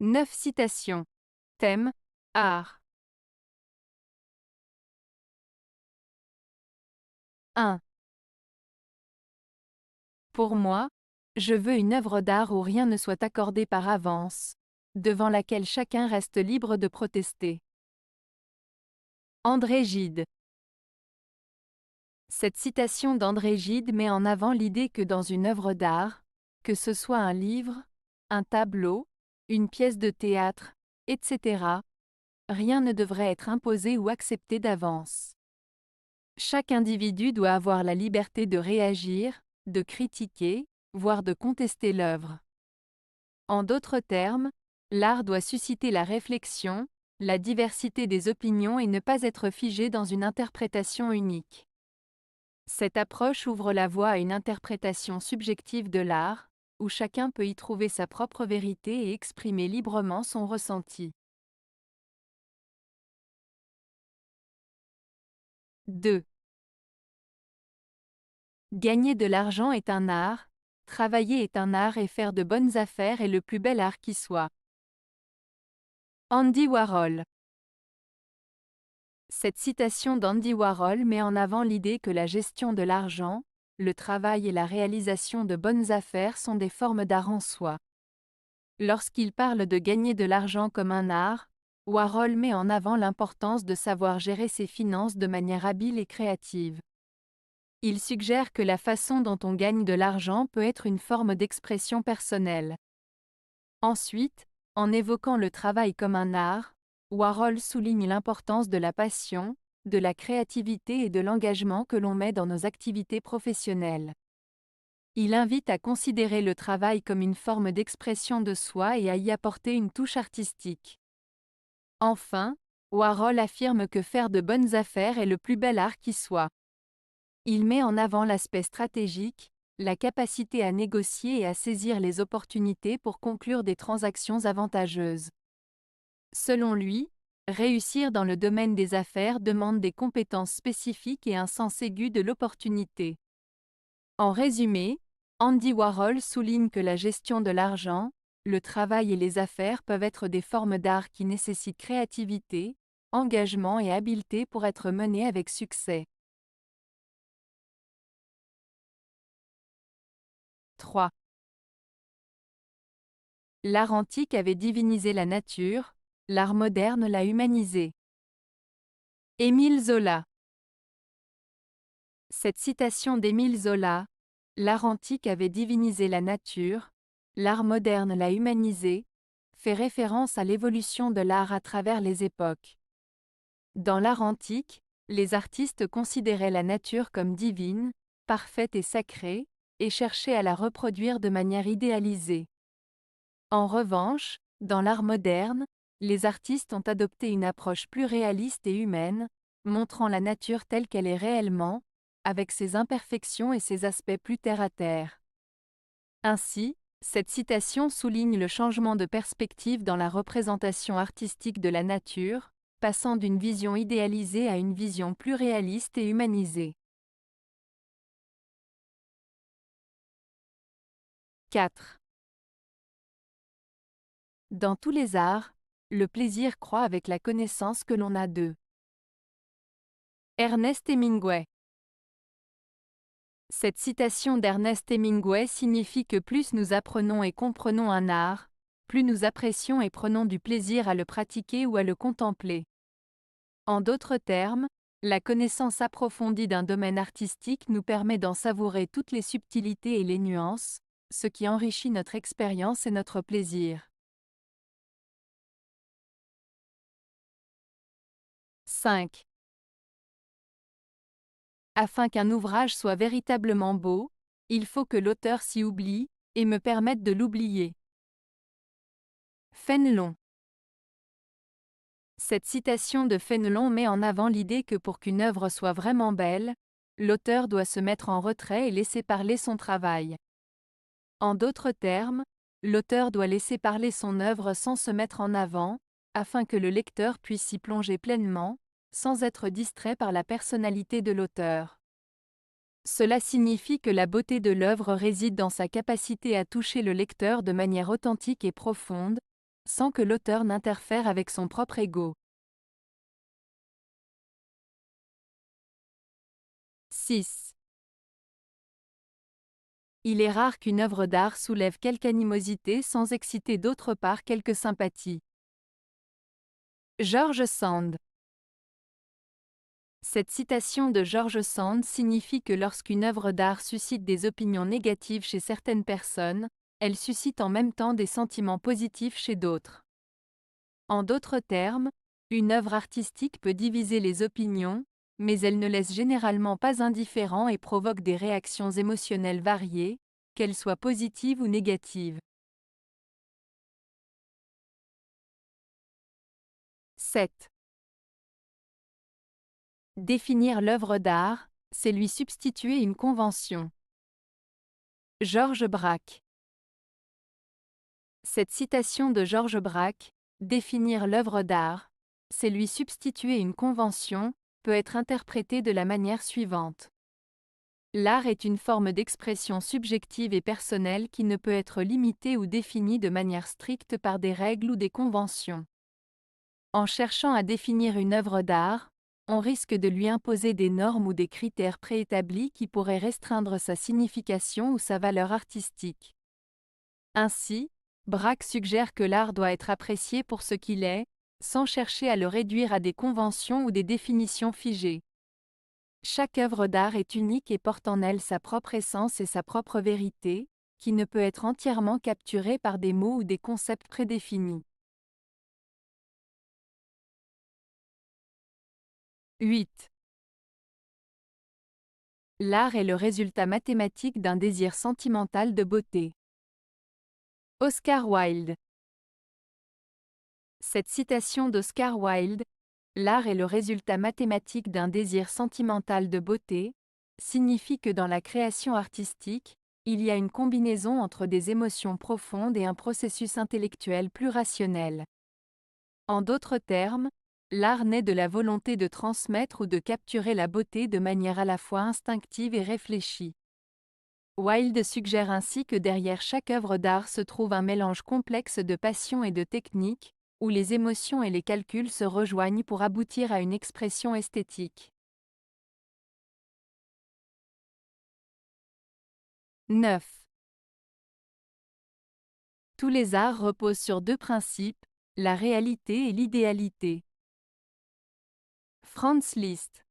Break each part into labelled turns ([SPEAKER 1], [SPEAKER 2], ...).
[SPEAKER 1] 9 citations. Thème, art. 1. Pour moi, je veux une œuvre d'art où rien ne soit accordé par avance, devant laquelle chacun reste libre de protester. André Gide. Cette citation d'André Gide met en avant l'idée que dans une œuvre d'art, que ce soit un livre, un tableau, une pièce de théâtre, etc., rien ne devrait être imposé ou accepté d'avance. Chaque individu doit avoir la liberté de réagir, de critiquer, voire de contester l'œuvre. En d'autres termes, l'art doit susciter la réflexion, la diversité des opinions et ne pas être figé dans une interprétation unique. Cette approche ouvre la voie à une interprétation subjective de l'art, où chacun peut y trouver sa propre vérité et exprimer librement son ressenti. 2. Gagner de l'argent est un art, travailler est un art et faire de bonnes affaires est le plus bel art qui soit. Andy Warhol. Cette citation d'Andy Warhol met en avant l'idée que la gestion de l'argent, le travail et la réalisation de bonnes affaires sont des formes d'art en soi. Lorsqu'il parle de gagner de l'argent comme un art, Warhol met en avant l'importance de savoir gérer ses finances de manière habile et créative. Il suggère que la façon dont on gagne de l'argent peut être une forme d'expression personnelle. Ensuite, en évoquant le travail comme un art, Warhol souligne l'importance de la passion, de la créativité et de l'engagement que l'on met dans nos activités professionnelles. Il invite à considérer le travail comme une forme d'expression de soi et à y apporter une touche artistique. Enfin, Warhol affirme que faire de bonnes affaires est le plus bel art qui soit. Il met en avant l'aspect stratégique, la capacité à négocier et à saisir les opportunités pour conclure des transactions avantageuses. Selon lui, réussir dans le domaine des affaires demande des compétences spécifiques et un sens aigu de l'opportunité. En résumé, Andy Warhol souligne que la gestion de l'argent, le travail et les affaires peuvent être des formes d'art qui nécessitent créativité, engagement et habileté pour être menées avec succès. 3. L'art antique avait divinisé la nature, l'art moderne l'a humanisé. Émile Zola. Cette citation d'Émile Zola, l'art antique avait divinisé la nature, l'art moderne l'a humanisé, fait référence à l'évolution de l'art à travers les époques. Dans l'art antique, les artistes considéraient la nature comme divine, parfaite et sacrée, et cherchaient à la reproduire de manière idéalisée. En revanche, dans l'art moderne, les artistes ont adopté une approche plus réaliste et humaine, montrant la nature telle qu'elle est réellement, avec ses imperfections et ses aspects plus terre-à-terre. Ainsi, cette citation souligne le changement de perspective dans la représentation artistique de la nature, passant d'une vision idéalisée à une vision plus réaliste et humanisée. 4. Dans tous les arts, le plaisir croît avec la connaissance que l'on a d'eux. Ernest Hemingway. Cette citation d'Ernest Hemingway signifie que plus nous apprenons et comprenons un art, plus nous apprécions et prenons du plaisir à le pratiquer ou à le contempler. En d'autres termes, la connaissance approfondie d'un domaine artistique nous permet d'en savourer toutes les subtilités et les nuances, ce qui enrichit notre expérience et notre plaisir. 5. Afin qu'un ouvrage soit véritablement beau, il faut que l'auteur s'y oublie, et me permette de l'oublier. Fénelon. Cette citation de Fénelon met en avant l'idée que pour qu'une œuvre soit vraiment belle, l'auteur doit se mettre en retrait et laisser parler son travail. En d'autres termes, l'auteur doit laisser parler son œuvre sans se mettre en avant, afin que le lecteur puisse s'y plonger pleinement, sans être distrait par la personnalité de l'auteur. Cela signifie que la beauté de l'œuvre réside dans sa capacité à toucher le lecteur de manière authentique et profonde, sans que l'auteur n'interfère avec son propre ego. 6. Il est rare qu'une œuvre d'art soulève quelque animosité sans exciter d'autre part quelque sympathie. George Sand. Cette citation de George Sand signifie que lorsqu'une œuvre d'art suscite des opinions négatives chez certaines personnes, elle suscite en même temps des sentiments positifs chez d'autres. En d'autres termes, une œuvre artistique peut diviser les opinions, mais elle ne laisse généralement pas indifférent et provoque des réactions émotionnelles variées, qu'elles soient positives ou négatives. 7. Définir l'œuvre d'art, c'est lui substituer une convention. Georges Braque. Cette citation de Georges Braque, définir l'œuvre d'art, c'est lui substituer une convention, peut être interprétée de la manière suivante. L'art est une forme d'expression subjective et personnelle qui ne peut être limitée ou définie de manière stricte par des règles ou des conventions. En cherchant à définir une œuvre d'art, on risque de lui imposer des normes ou des critères préétablis qui pourraient restreindre sa signification ou sa valeur artistique. Ainsi, Braque suggère que l'art doit être apprécié pour ce qu'il est, sans chercher à le réduire à des conventions ou des définitions figées. Chaque œuvre d'art est unique et porte en elle sa propre essence et sa propre vérité, qui ne peut être entièrement capturée par des mots ou des concepts prédéfinis. 8. L'art est le résultat mathématique d'un désir sentimental de beauté. Oscar Wilde. Cette citation d'Oscar Wilde, l'art est le résultat mathématique d'un désir sentimental de beauté, signifie que dans la création artistique, il y a une combinaison entre des émotions profondes et un processus intellectuel plus rationnel. En d'autres termes, l'art naît de la volonté de transmettre ou de capturer la beauté de manière à la fois instinctive et réfléchie. Wilde suggère ainsi que derrière chaque œuvre d'art se trouve un mélange complexe de passion et de technique, où les émotions et les calculs se rejoignent pour aboutir à une expression esthétique. 9. Tous les arts reposent sur deux principes, la réalité et l'idéalité. Franz Liszt.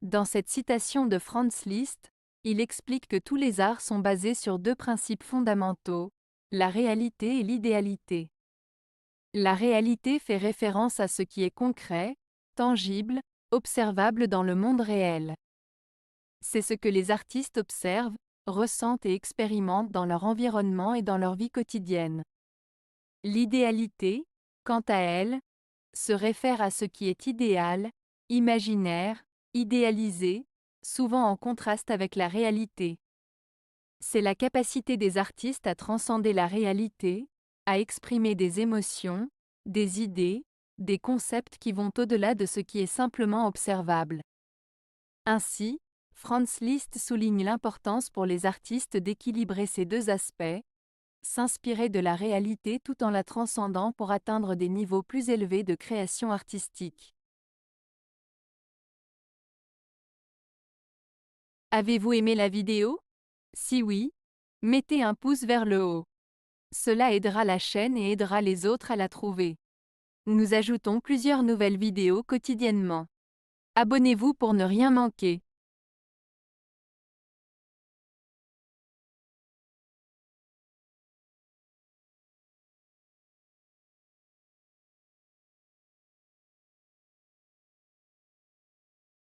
[SPEAKER 1] Dans cette citation de Franz Liszt, il explique que tous les arts sont basés sur deux principes fondamentaux, la réalité et l'idéalité. La réalité fait référence à ce qui est concret, tangible, observable dans le monde réel. C'est ce que les artistes observent, ressentent et expérimentent dans leur environnement et dans leur vie quotidienne. L'idéalité, quant à elle, se réfère à ce qui est idéal, imaginaire, idéalisé, souvent en contraste avec la réalité. C'est la capacité des artistes à transcender la réalité, à exprimer des émotions, des idées, des concepts qui vont au-delà de ce qui est simplement observable. Ainsi, Franz Liszt souligne l'importance pour les artistes d'équilibrer ces deux aspects, s'inspirer de la réalité tout en la transcendant pour atteindre des niveaux plus élevés de création artistique. Avez-vous aimé la vidéo? Si oui, mettez un pouce vers le haut. Cela aidera la chaîne et aidera les autres à la trouver. Nous ajoutons plusieurs nouvelles vidéos quotidiennement. Abonnez-vous pour ne rien manquer.